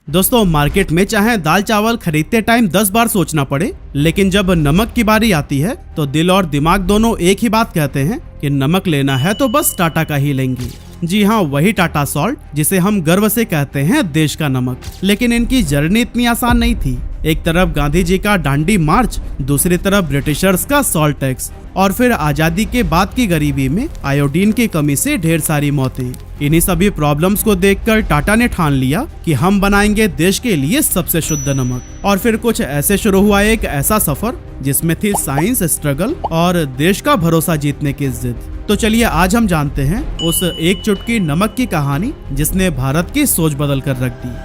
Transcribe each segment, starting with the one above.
दोस्तों, मार्केट में चाहे दाल चावल खरीदते टाइम 10 बार सोचना पड़े, लेकिन जब नमक की बारी आती है तो दिल और दिमाग दोनों एक ही बात कहते हैं कि नमक लेना है तो बस टाटा का ही लेंगे। जी हाँ, वही टाटा सॉल्ट जिसे हम गर्व से कहते हैं देश का नमक। लेकिन इनकी जर्नी इतनी आसान नहीं थी। एक तरफ गांधी जी का दांडी मार्च, दूसरी तरफ ब्रिटिशर्स का सॉल्ट टैक्स, और फिर आजादी के बाद की गरीबी में आयोडीन की कमी से ढेर सारी मौतें। इन्हीं सभी प्रॉब्लम्स को देखकर टाटा ने ठान लिया कि हम बनाएंगे देश के लिए सबसे शुद्ध नमक। और फिर कुछ ऐसे शुरू हुआ एक ऐसा सफर जिसमें थी साइंस, स्ट्रगल और देश का भरोसा जीतने की जिद। तो चलिए आज हम जानते हैं उस एक चुटकी नमक की कहानी जिसने भारत की सोच बदल कर रख दी।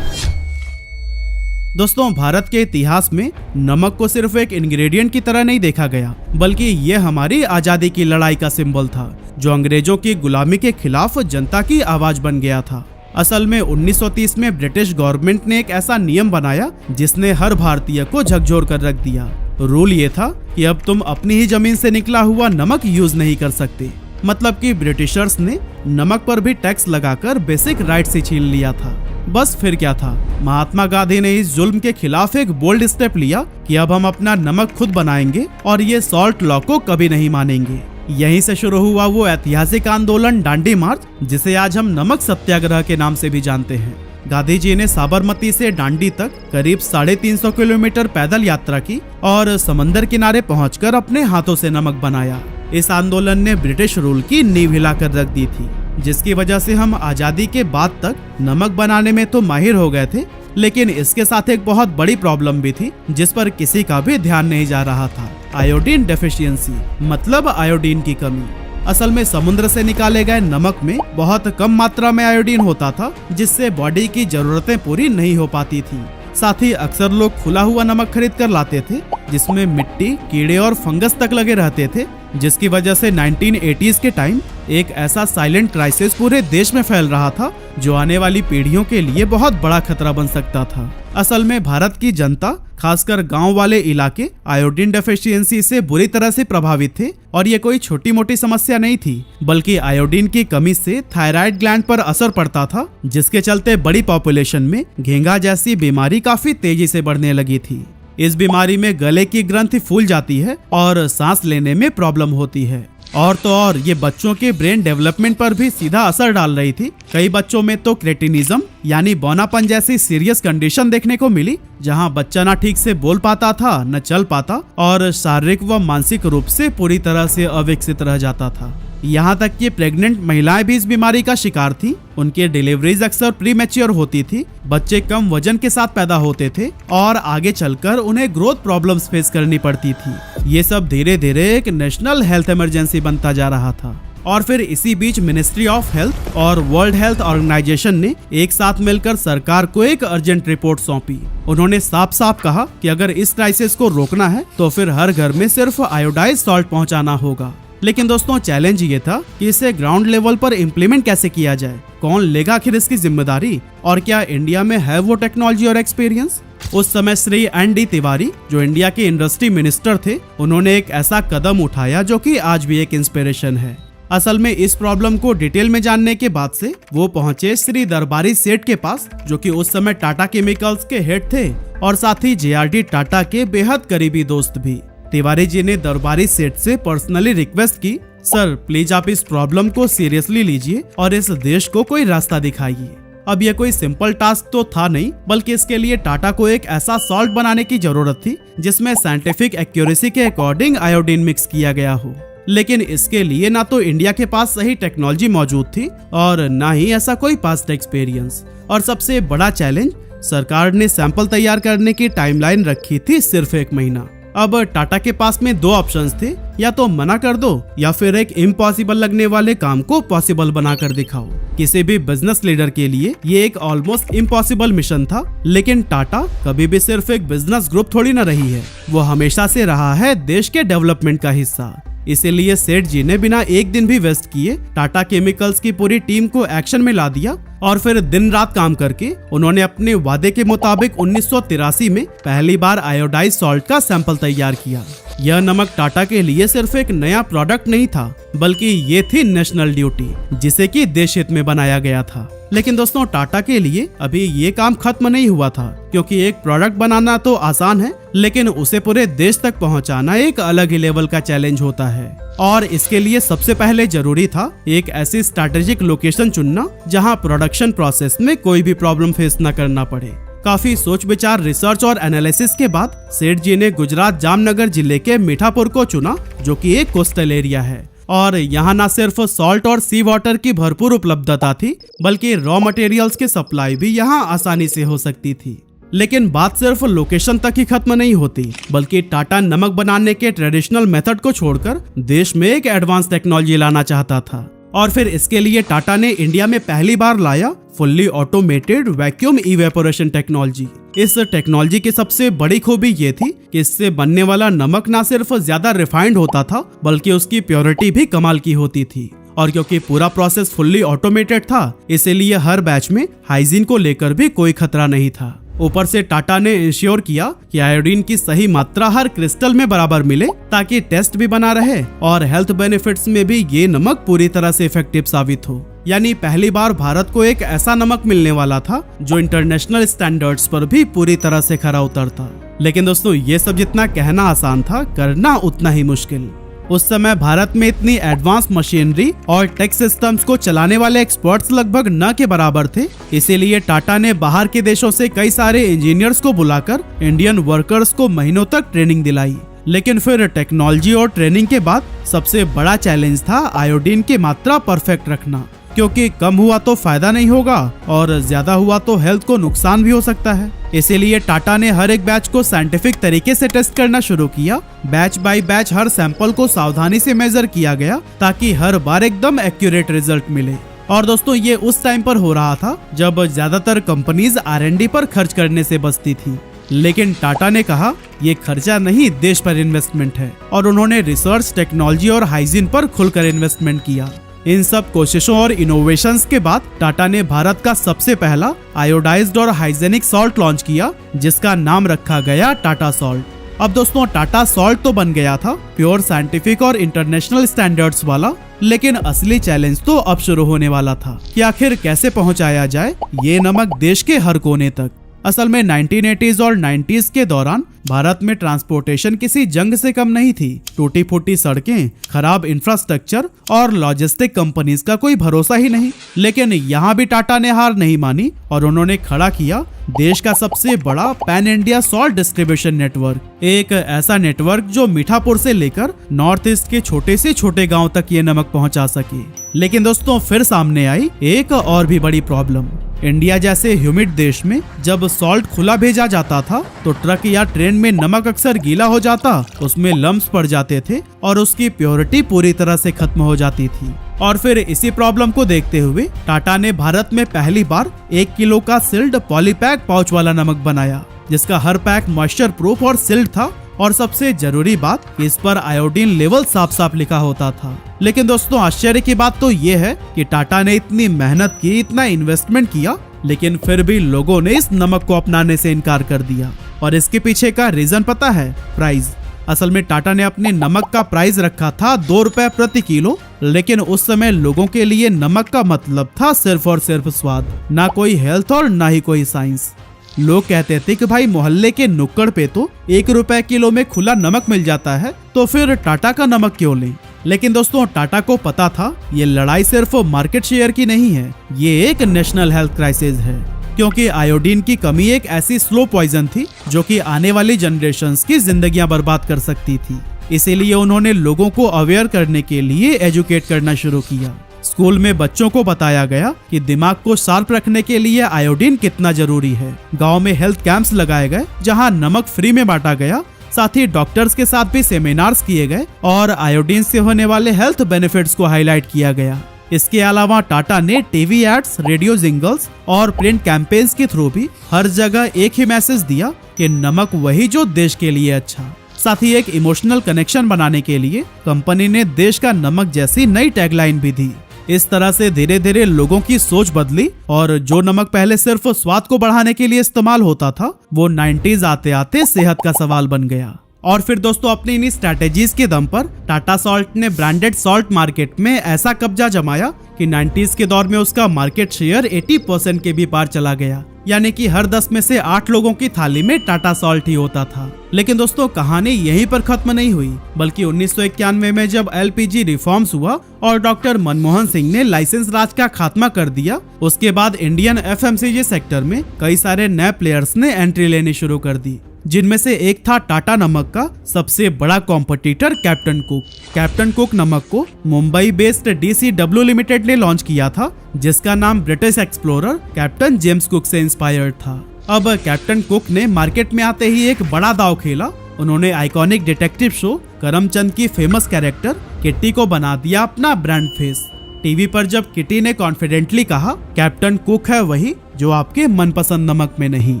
दोस्तों, भारत के इतिहास में नमक को सिर्फ एक इंग्रेडिएंट की तरह नहीं देखा गया, बल्कि ये हमारी आजादी की लड़ाई का सिंबल था, जो अंग्रेजों की गुलामी के खिलाफ जनता की आवाज बन गया था। असल में 1930 में ब्रिटिश गवर्नमेंट ने एक ऐसा नियम बनाया जिसने हर भारतीय को झकझोर कर रख दिया। रूल ये था कि अब तुम अपनी ही जमीन से निकला हुआ नमक यूज नहीं कर सकते। मतलब कि ब्रिटिशर्स ने नमक पर भी टैक्स लगाकर बेसिक राइट्स ही छीन लिया था। बस फिर क्या था, महात्मा गांधी ने इस जुल्म के खिलाफ एक बोल्ड स्टेप लिया कि अब हम अपना नमक खुद बनाएंगे और ये सॉल्ट लॉ को कभी नहीं मानेंगे। यहीं से शुरू हुआ वो ऐतिहासिक आंदोलन दांडी मार्च, जिसे आज हम नमक सत्याग्रह के नाम से भी जानते हैं। गांधी जी ने साबरमती से दांडी तक करीब 350 किलोमीटर पैदल यात्रा की और समंदर किनारे पहुंचकर अपने हाथों से नमक बनाया। इस आंदोलन ने ब्रिटिश रूल की नींव हिलाकर रख दी थी, जिसकी वजह से हम आजादी के बाद तक नमक बनाने में तो माहिर हो गए थे, लेकिन इसके साथ एक बहुत बड़ी प्रॉब्लम भी थी जिस पर किसी का भी ध्यान नहीं जा रहा था। आयोडीन डेफिशिएंसी, मतलब आयोडीन की कमी। असल में समुद्र से निकाले गए नमक में बहुत कम मात्रा में आयोडीन होता था, जिससे बॉडी की जरूरतें पूरी नहीं हो पाती थी। साथ ही अक्सर लोग खुला हुआ नमक खरीद कर लाते थे, जिसमें मिट्टी, कीड़े और फंगस तक लगे रहते थे, जिसकी वजह से 1980s के टाइम एक ऐसा साइलेंट क्राइसिस पूरे देश में फैल रहा था जो आने वाली पीढ़ियों के लिए बहुत बड़ा खतरा बन सकता था। असल में भारत की जनता, खासकर गांव वाले इलाके, आयोडीन डेफिशिएंसी से बुरी तरह से प्रभावित थे। और ये कोई छोटी मोटी समस्या नहीं थी, बल्कि आयोडीन की कमी से थायराइड ग्लैंड पर असर पड़ता था, जिसके चलते बड़ी पॉपुलेशन में घेंघा जैसी बीमारी काफी तेजी से बढ़ने लगी थी। इस बीमारी में गले की ग्रंथि फूल जाती है और सांस लेने में प्रॉब्लम होती है। और तो और ये बच्चों के ब्रेन डेवलपमेंट पर भी सीधा असर डाल रही थी। कई बच्चों में तो क्रेटिनिज्म यानी बौनापन जैसी सीरियस कंडीशन देखने को मिली, जहां बच्चा न ठीक से बोल पाता था, न चल पाता और शारीरिक व मानसिक रूप से पूरी तरह से अविकसित रह जाता था। यहाँ तक कि प्रेग्नेंट महिलाएं भी इस बीमारी का शिकार थी। उनकी डिलीवरीज अक्सर प्रीमैच्योर होती थी, बच्चे कम वजन के साथ पैदा होते थे और आगे चलकर उन्हें ग्रोथ प्रॉब्लम्स फेस करनी पड़ती थी। ये सब धीरे धीरे एक नेशनल हेल्थ इमरजेंसी बनता जा रहा था। और फिर इसी बीच मिनिस्ट्री ऑफ हेल्थ और वर्ल्ड हेल्थ ऑर्गेनाइजेशन ने एक साथ मिलकर सरकार को एक अर्जेंट रिपोर्ट सौंपी। उन्होंने साफ साफ कहा कि अगर इस क्राइसिस को रोकना है तो फिर हर घर में सिर्फ आयोडाइज सॉल्ट पहुंचाना होगा। लेकिन दोस्तों, चैलेंज ये था कि इसे ग्राउंड लेवल पर इम्प्लीमेंट कैसे किया जाए, कौन लेगा आखिर इसकी जिम्मेदारी, और क्या इंडिया में है वो टेक्नोलॉजी और एक्सपीरियंस। उस समय श्री एन.डी. तिवारी, जो इंडिया के इंडस्ट्री मिनिस्टर थे, उन्होंने एक ऐसा कदम उठाया जो कि आज भी एक इंस्पिरेशन है। असल में इस प्रॉब्लम को डिटेल में जानने के बाद से वो पहुंचे श्री दरबारी सेठ के पास, जो कि उस समय टाटा केमिकल्स के हेड थे और साथ ही जे.आर.डी. टाटा के बेहद करीबी दोस्त भी। तिवारी जी ने दरबारी सेठ से पर्सनली रिक्वेस्ट की, सर प्लीज आप इस प्रॉब्लम को सीरियसली लीजिए और इस देश को कोई रास्ता दिखाइए। अब ये कोई सिंपल टास्क तो था नहीं, बल्कि इसके लिए टाटा को एक ऐसा सॉल्ट बनाने की जरूरत थी जिसमें साइंटिफिक एक्यूरेसी के अकॉर्डिंग आयोडीन मिक्स किया गया हो। लेकिन इसके लिए ना तो इंडिया के पास सही टेक्नोलॉजी मौजूद थी और ना ही ऐसा कोई पास्ट एक्सपीरियंस। और सबसे बड़ा चैलेंज, सरकार ने सैंपल तैयार करने की टाइमलाइन रखी थी सिर्फ 1 महीना। अब टाटा के पास में 2 ऑप्शंस थे, या तो मना कर दो या फिर एक इम्पॉसिबल लगने वाले काम को पॉसिबल बनाकर दिखाओ। किसी भी बिजनेस लीडर के लिए ये एक ऑलमोस्ट इम्पॉसिबल मिशन था, लेकिन टाटा कभी भी सिर्फ एक बिजनेस ग्रुप थोड़ी न रही है, वो हमेशा से रहा है देश के डेवलपमेंट का हिस्सा। इसीलिए सेठ जी ने बिना एक दिन भी वेस्ट किए टाटा केमिकल्स की पूरी टीम को एक्शन में ला दिया और फिर दिन रात काम करके उन्होंने अपने वादे के मुताबिक 1983 में पहली बार आयोडाइज सॉल्ट का सैंपल तैयार किया। यह नमक टाटा के लिए सिर्फ एक नया प्रोडक्ट नहीं था, बल्कि ये थी नेशनल ड्यूटी, जिसे कि देश हित में बनाया गया था। लेकिन दोस्तों, टाटा के लिए अभी ये काम खत्म नहीं हुआ था, क्योंकि एक प्रोडक्ट बनाना तो आसान है, लेकिन उसे पूरे देश तक पहुंचाना एक अलग ही लेवल का चैलेंज होता है। और इसके लिए सबसे पहले जरूरी था एक ऐसी स्ट्रैटेजिक लोकेशन चुनना जहां प्रोडक्शन प्रोसेस में कोई भी प्रॉब्लम फेस न करना पड़े। काफी सोच विचार, रिसर्च और एनालिसिस के बाद सेठ जी ने गुजरात जामनगर जिले के मीठापुर को चुना, जो कि एक कोस्टल एरिया है। और यहाँ न सिर्फ सॉल्ट और सी वाटर की भरपूर उपलब्धता थी, बल्कि रॉ मटेरियल्स की सप्लाई भी यहाँ आसानी से हो सकती थी। लेकिन बात सिर्फ लोकेशन तक ही खत्म नहीं होती, बल्कि टाटा नमक बनाने के ट्रेडिशनल मेथड को छोड़कर देश में एक एडवांस टेक्नोलॉजी लाना चाहता था। और फिर इसके लिए टाटा ने इंडिया में पहली बार लाया fully automated vacuum evaporation technology. इस टेक्नोलॉजी की सबसे बड़ी खूबी ये थी कि इससे बनने वाला नमक न सिर्फ ज्यादा रिफाइंड होता था, बल्कि उसकी प्योरिटी भी कमाल की होती थी। और क्योंकि पूरा प्रोसेस फुल्ली ऑटोमेटेड था, इसीलिए हर बैच में हाइजीन को लेकर भी कोई खतरा नहीं था। ऊपर से टाटा ने इंश्योर किया कि आयोडीन की सही मात्रा हर क्रिस्टल में बराबर मिले, ताकि टेस्ट भी बना रहे और हेल्थ बेनिफिट्स में भी ये नमक पूरी तरह से इफेक्टिव साबित हो। यानी पहली बार भारत को एक ऐसा नमक मिलने वाला था जो इंटरनेशनल स्टैंडर्ड्स पर भी पूरी तरह से खरा उतरता। लेकिन दोस्तों, ये सब जितना कहना आसान था, करना उतना ही मुश्किल। उस समय भारत में इतनी एडवांस मशीनरी और टेक सिस्टम्स को चलाने वाले एक्सपर्ट्स लगभग न के बराबर थे। इसीलिए टाटा ने बाहर के देशों से कई सारे इंजीनियर्स को बुलाकर इंडियन वर्कर्स को महीनों तक ट्रेनिंग दिलाई। लेकिन फिर टेक्नोलॉजी और ट्रेनिंग के बाद सबसे बड़ा चैलेंज था आयोडीन की मात्रा परफेक्ट रखना, क्योंकि कम हुआ तो फायदा नहीं होगा और ज्यादा हुआ तो हेल्थ को नुकसान भी हो सकता है। इसीलिए टाटा ने हर एक बैच को साइंटिफिक तरीके से टेस्ट करना शुरू किया। बैच बाय बैच हर सैंपल को सावधानी से मेजर किया गया, ताकि हर बार एकदम एक्यूरेट रिजल्ट मिले। और दोस्तों, ये उस टाइम पर हो रहा था जब ज्यादातर कंपनीज R&D पर खर्च करने से बचती थी। लेकिन टाटा ने कहा, ये खर्चा नहीं, देश पर इन्वेस्टमेंट है। और उन्होंने रिसर्च, टेक्नोलॉजी और हाइजीन पर खुलकर इन्वेस्टमेंट किया। इन सब कोशिशों और इनोवेशंस के बाद टाटा ने भारत का सबसे पहला आयोडाइज्ड और हाइजेनिक सॉल्ट लॉन्च किया, जिसका नाम रखा गया टाटा सॉल्ट। अब दोस्तों, टाटा सॉल्ट तो बन गया था प्योर साइंटिफिक और इंटरनेशनल स्टैंडर्ड्स वाला, लेकिन असली चैलेंज तो अब शुरू होने वाला था कि आखिर कैसे पहुंचाया जाए ये नमक देश के हर कोने तक। असल में 1980s और 90s के दौरान भारत में ट्रांसपोर्टेशन किसी जंग से कम नहीं थी। टूटी फूटी सड़कें, खराब इंफ्रास्ट्रक्चर और लॉजिस्टिक कंपनीज का कोई भरोसा ही नहीं। लेकिन यहाँ भी टाटा ने हार नहीं मानी और उन्होंने खड़ा किया देश का सबसे बड़ा pan India salt distribution network. एक ऐसा नेटवर्क जो मीठापुर से लेकर नॉर्थ ईस्ट के छोटे से छोटे गाँव तक ये नमक पहुँचा सके। लेकिन दोस्तों, फिर सामने आई एक और भी बड़ी प्रॉब्लम। इंडिया जैसे ह्यूमिड देश में जब सॉल्ट खुला भेजा जाता था तो ट्रक या ट्रेन में नमक अक्सर गीला हो जाता, उसमें लम्प्स पड़ जाते थे और उसकी प्योरिटी पूरी तरह से खत्म हो जाती थी। और फिर इसी प्रॉब्लम को देखते हुए टाटा ने भारत में पहली बार 1 किलो का सील्ड पॉलीपैक पाउच वाला नमक बनाया, जिसका हर पैक मॉइस्चर प्रूफ और सील्ड था। और सबसे जरूरी बात, इस पर आयोडीन लेवल साफ साफ लिखा होता था। लेकिन दोस्तों, आश्चर्य की बात तो ये है कि टाटा ने इतनी मेहनत की, इतना इन्वेस्टमेंट किया, लेकिन फिर भी लोगों ने इस नमक को अपनाने से इनकार कर दिया। और इसके पीछे का रीजन पता है? प्राइस। असल में टाटा ने अपने नमक का प्राइस रखा था 2 रुपए प्रति किलो, लेकिन उस समय लोगों के लिए नमक का मतलब था सिर्फ और सिर्फ स्वाद, ना कोई हेल्थ और ना ही कोई साइंस। लोग कहते थे कि भाई मोहल्ले के नुक्कड़ पे तो 1 रुपए किलो में खुला नमक मिल जाता है, तो फिर टाटा का नमक क्यों लें? लेकिन दोस्तों, टाटा को पता था ये लड़ाई सिर्फ मार्केट शेयर की नहीं है, ये एक नेशनल हेल्थ क्राइसिस है। क्योंकि आयोडीन की कमी एक ऐसी स्लो पॉइजन थी जो कि आने वाली जनरेशंस की जिंदगियां बर्बाद कर सकती थी। इसीलिए उन्होंने लोगों को अवेयर करने के लिए एजुकेट करना शुरू किया। स्कूल में बच्चों को बताया गया कि दिमाग को शार्प रखने के लिए आयोडीन कितना जरूरी है। गांव में हेल्थ कैंप्स लगाए गए जहां नमक फ्री में बांटा गया। साथ ही डॉक्टर्स के साथ भी सेमिनार्स किए गए और आयोडीन से होने वाले हेल्थ बेनिफिट्स को हाईलाइट किया गया। इसके अलावा टाटा ने टीवी एड्स, रेडियो जिंगल्स और प्रिंट कैंपेन्स के थ्रू भी हर जगह एक ही मैसेज दिया कि नमक वही जो देश के लिए अच्छा। साथ ही एक इमोशनल कनेक्शन बनाने के लिए कंपनी ने देश का नमक जैसी नई टैगलाइन भी दी। इस तरह से धीरे धीरे लोगों की सोच बदली और जो नमक पहले सिर्फ स्वाद को बढ़ाने के लिए इस्तेमाल होता था वो 90s आते आते सेहत का सवाल बन गया। और फिर दोस्तों अपनी इन्हीं स्ट्रैटेजीज के दम पर टाटा सॉल्ट ने ब्रांडेड सॉल्ट मार्केट में ऐसा कब्जा जमाया कि 90s के दौर में उसका मार्केट शेयर 80% के भी पार चला गया, यानी कि हर 10 में से 8 लोगों की थाली में टाटा सॉल्ट ही होता था। लेकिन दोस्तों कहानी यहीं पर खत्म नहीं हुई, बल्कि 1991 में जब LPG रिफॉर्म्स हुआ और डॉक्टर मनमोहन सिंह ने लाइसेंस राज का खात्मा कर दिया, उसके बाद इंडियन FMCG सेक्टर में कई सारे नए प्लेयर्स ने एंट्री लेनी शुरू कर दी, जिनमें से एक था टाटा नमक का सबसे बड़ा competitor captain cook. Captain cook नमक को मुंबई बेस्ड DCW लिमिटेड ने लॉन्च किया था, जिसका नाम British explorer captain James cook से इंस्पायर्ड था। अब कैप्टन कुक ने मार्केट में आते ही एक बड़ा दांव खेला। उन्होंने आइकॉनिक डिटेक्टिव शो करमचंद की फेमस कैरेक्टर किट्टी को बना दिया अपना ब्रांड फेस। टीवी पर जब किटी ने कॉन्फिडेंटली कहा कैप्टन कुक है वही जो आपके मनपसंद नमक में नहीं,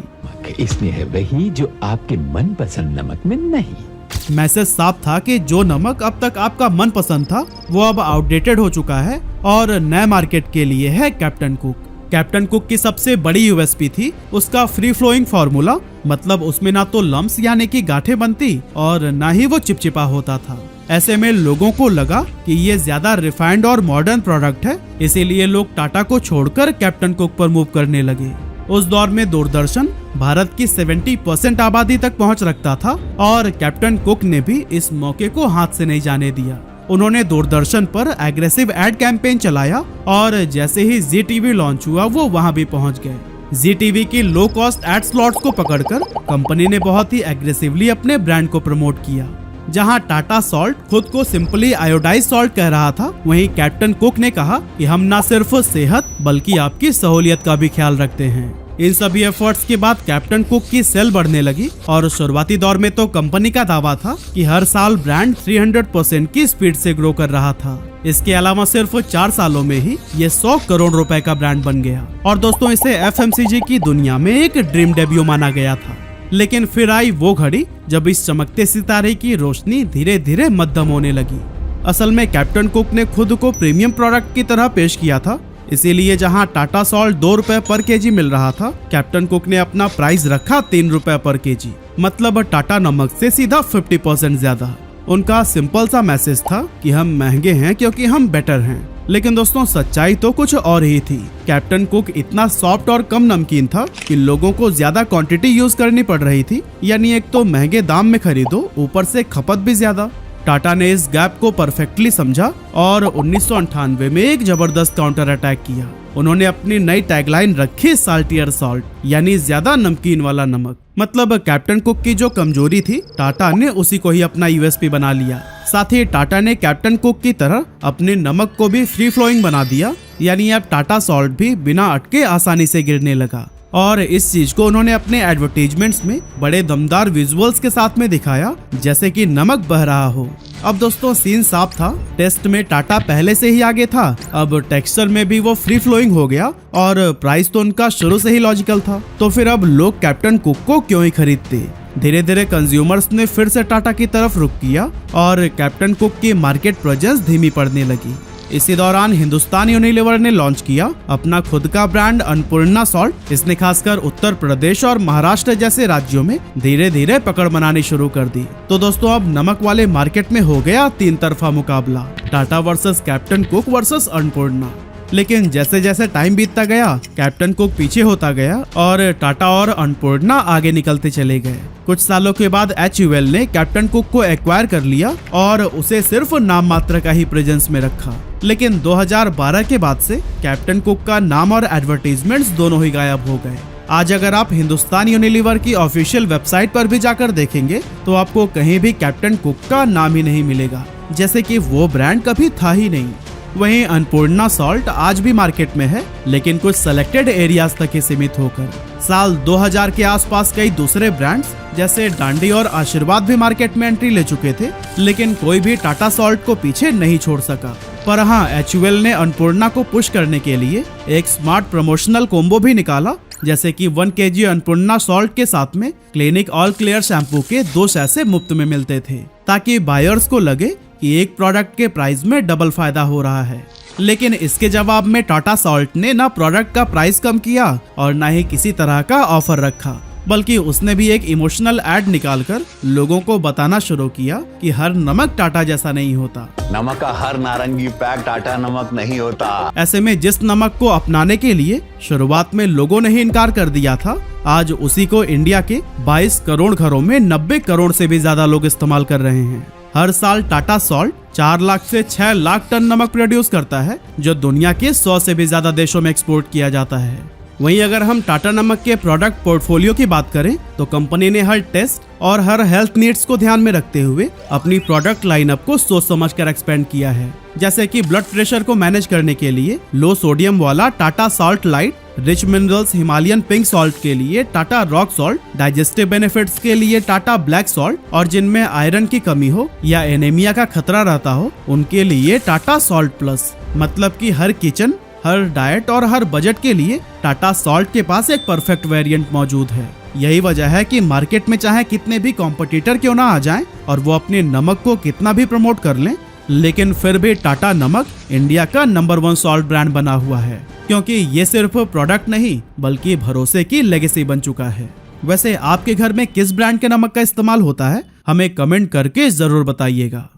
इसमें है वही जो आपके मनपसंद नमक में नहीं। मैसेज साफ था कि जो नमक अब तक आपका मनपसंद था वो अब आउटडेटेड हो चुका है और नए मार्केट के लिए है कैप्टन कुक। कैप्टन कुक की सबसे बड़ी USP थी उसका फ्री फ्लोइंग फॉर्मूला, मतलब उसमें ना तो लम्स यानी कि गांठें बनती और ना ही वो चिपचिपा होता था। ऐसे में लोगों को लगा कि ये ज्यादा रिफाइंड और मॉडर्न प्रोडक्ट है, इसीलिए लोग टाटा को छोड़कर कैप्टन कुक पर मूव करने लगे। उस दौर में दूरदर्शन भारत की 70% आबादी तक पहुंच रखता था और कैप्टन कुक ने भी इस मौके को हाथ से नहीं जाने दिया। उन्होंने दूरदर्शन पर एग्रेसिव एड कैंपेन चलाया और जैसे ही ZTV लॉन्च हुआ वो वहां भी पहुंच गए। ZTV की लो कॉस्ट एड स्लॉट्स को पकड़कर कंपनी ने बहुत ही एग्रेसिवली अपने ब्रांड को प्रमोट किया। जहां टाटा सॉल्ट खुद को सिंपली आयोडाइज सॉल्ट कह रहा था, वहीं कैप्टन कुक ने कहा कि हम न सिर्फ सेहत बल्कि आपकी सहूलियत का भी ख्याल रखते हैं। इन सभी एफर्ट्स के बाद कैप्टन कुक की सेल बढ़ने लगी और शुरुआती दौर में तो कंपनी का दावा था कि हर साल ब्रांड 300% की स्पीड से ग्रो कर रहा था। इसके अलावा सिर्फ 4 सालों में ही ये 100 करोड़ रुपए का ब्रांड बन गया और दोस्तों इसे FMCG की दुनिया में एक ड्रीम डेब्यू माना गया था। लेकिन फिर आई वो घड़ी जब इस चमकते सितारे की रोशनी धीरे धीरे मध्यम होने लगी। असल में कैप्टन कुक ने खुद को प्रीमियम प्रोडक्ट की तरह पेश किया था, इसीलिए जहां टाटा सॉल्ट 2 रुपए पर केजी मिल रहा था, कैप्टन कुक ने अपना प्राइस रखा 3 रुपए पर केजी, मतलब टाटा नमक से सीधा 50% ज्यादा। उनका सिंपल सा मैसेज था कि हम महंगे हैं क्योंकि हम बेटर हैं। लेकिन दोस्तों सच्चाई तो कुछ और ही थी। कैप्टन कुक इतना सॉफ्ट और कम नमकीन था कि लोगों को ज्यादा क्वांटिटी यूज करनी पड़ रही थी, यानी एक तो महंगे दाम में खरीदो, ऊपर से खपत भी ज्यादा। टाटा ने इस गैप को परफेक्टली समझा और 1998 में एक जबरदस्त काउंटर अटैक किया। उन्होंने अपनी नई टैगलाइन रखी साल्टियर सॉल्ट, यानी ज्यादा नमकीन वाला नमक। मतलब कैप्टन कुक की जो कमजोरी थी टाटा ने उसी को ही अपना USP बना लिया। साथ ही टाटा ने कैप्टन कुक की तरह अपने नमक को भी फ्री फ्लोइंग बना दिया, यानी अब टाटा सॉल्ट भी बिना अटके आसानी से गिरने लगा। और इस चीज को उन्होंने अपने एडवर्टीजमेंट्स में बड़े दमदार विजुअल्स के साथ में दिखाया, जैसे कि नमक बह रहा हो। अब दोस्तों सीन साफ था, टेस्ट में टाटा पहले से ही आगे था, अब टेक्सचर में भी वो फ्री फ्लोइंग हो गया और प्राइस तो उनका शुरू से ही लॉजिकल था। तो फिर अब लोग कैप्टन कुक को क्यों ही खरीदते। धीरे धीरे कंज्यूमर्स ने फिर से टाटा की तरफ रुख किया और कैप्टन कुक की मार्केट प्रेजेंस धीमी पड़ने लगी। इसी दौरान हिंदुस्तान यूनिलीवर ने लॉन्च किया अपना खुद का ब्रांड अन्नपूर्णा सॉल्ट। इसने खासकर उत्तर प्रदेश और महाराष्ट्र जैसे राज्यों में धीरे धीरे पकड़ बनानी शुरू कर दी। तो दोस्तों अब नमक वाले मार्केट में हो गया 3 तरफा मुकाबला, Tata versus captain cook versus Annapurna. लेकिन जैसे जैसे टाइम बीतता गया कैप्टन कुक पीछे होता गया और टाटा और अन्नपूर्णा आगे निकलते चले गए। कुछ सालों के बाद HUL ने कैप्टन कुक को एक्वायर कर लिया और उसे सिर्फ नाम मात्र का ही प्रेजेंस में रखा। लेकिन 2012 के बाद से कैप्टन कुक का नाम और एडवर्टीजमेंट्स दोनों ही गायब हो गए। आज अगर आप हिंदुस्तान यूनिलीवर की ऑफिशियल वेबसाइट पर भी जाकर देखेंगे तो आपको कहीं भी कैप्टन कुक का नाम ही नहीं मिलेगा, जैसे कि वो ब्रांड कभी था ही नहीं। वहीं अन्नपूर्णा सॉल्ट आज भी मार्केट में है, लेकिन कुछ सेलेक्टेड एरियाज तक ही सीमित होकर। साल 2000 के आसपास कई दूसरे ब्रांड्स जैसे डांडी और आशीर्वाद भी मार्केट में एंट्री ले चुके थे, लेकिन कोई भी टाटा सॉल्ट को पीछे नहीं छोड़ सका। पर हाँ, HUL ने अन्नपूर्णा को पुश करने के लिए एक स्मार्ट प्रमोशनल कॉम्बो भी निकाला, जैसे कि 1 kg अन्नपूर्णा सॉल्ट के साथ में क्लिनिक ऑल क्लियर शैम्पू के 2 सैशे मुफ्त में मिलते थे, ताकि बायर्स को लगे कि एक प्रोडक्ट के प्राइस में डबल फायदा हो रहा है। लेकिन इसके जवाब में टाटा सॉल्ट ने ना प्रोडक्ट का प्राइस कम किया और ना ही किसी तरह का ऑफर रखा, बल्कि उसने भी एक इमोशनल एड निकालकर लोगों को बताना शुरू किया कि हर नमक टाटा जैसा नहीं होता। नमक का हर नारंगी पैक टाटा नमक नहीं होता। ऐसे में जिस नमक को अपनाने के लिए शुरुआत में लोगों ने ही इनकार कर दिया था, आज उसी को इंडिया के 22 करोड़ घरों में 90 करोड़ से भी ज्यादा लोग इस्तेमाल कर रहे हैं। हर साल टाटा सॉल्ट 4 लाख से 6 लाख टन नमक प्रोड्यूस करता है, जो दुनिया के 100 से भी ज्यादा देशों में एक्सपोर्ट किया जाता है। वहीं अगर हम टाटा नमक के प्रोडक्ट पोर्टफोलियो की बात करें तो कंपनी ने हर टेस्ट और हर हेल्थ नीड्स को ध्यान में रखते हुए अपनी प्रोडक्ट लाइनअप को सोच समझकर एक्सपेंड किया है। जैसे कि ब्लड प्रेशर को मैनेज करने के लिए लो सोडियम वाला Tata salt light, rich minerals Himalayan pink salt के लिए Tata rock salt, digestive benefits के लिए टाटा ब्लैक सॉल्ट, और जिनमें आयरन की कमी हो या एनीमिया का खतरा रहता हो उनके लिए टाटा सॉल्ट प्लस। मतलब कि हर किचन, हर डाइट और हर बजट के लिए टाटा सॉल्ट के पास एक परफेक्ट वेरिएंट मौजूद है। यही वजह है कि मार्केट में चाहे कितने भी कॉम्पिटिटर क्यों ना आ जाएं और वो अपने नमक को कितना भी प्रमोट कर लें, लेकिन फिर भी टाटा नमक इंडिया का नंबर 1 सॉल्ट ब्रांड बना हुआ है, क्योंकि ये सिर्फ प्रोडक्ट नहीं बल्कि भरोसे की लेगेसी बन चुका है। वैसे आपके घर में किस ब्रांड के नमक का इस्तेमाल होता है, हमें कमेंट करके जरूर बताइएगा।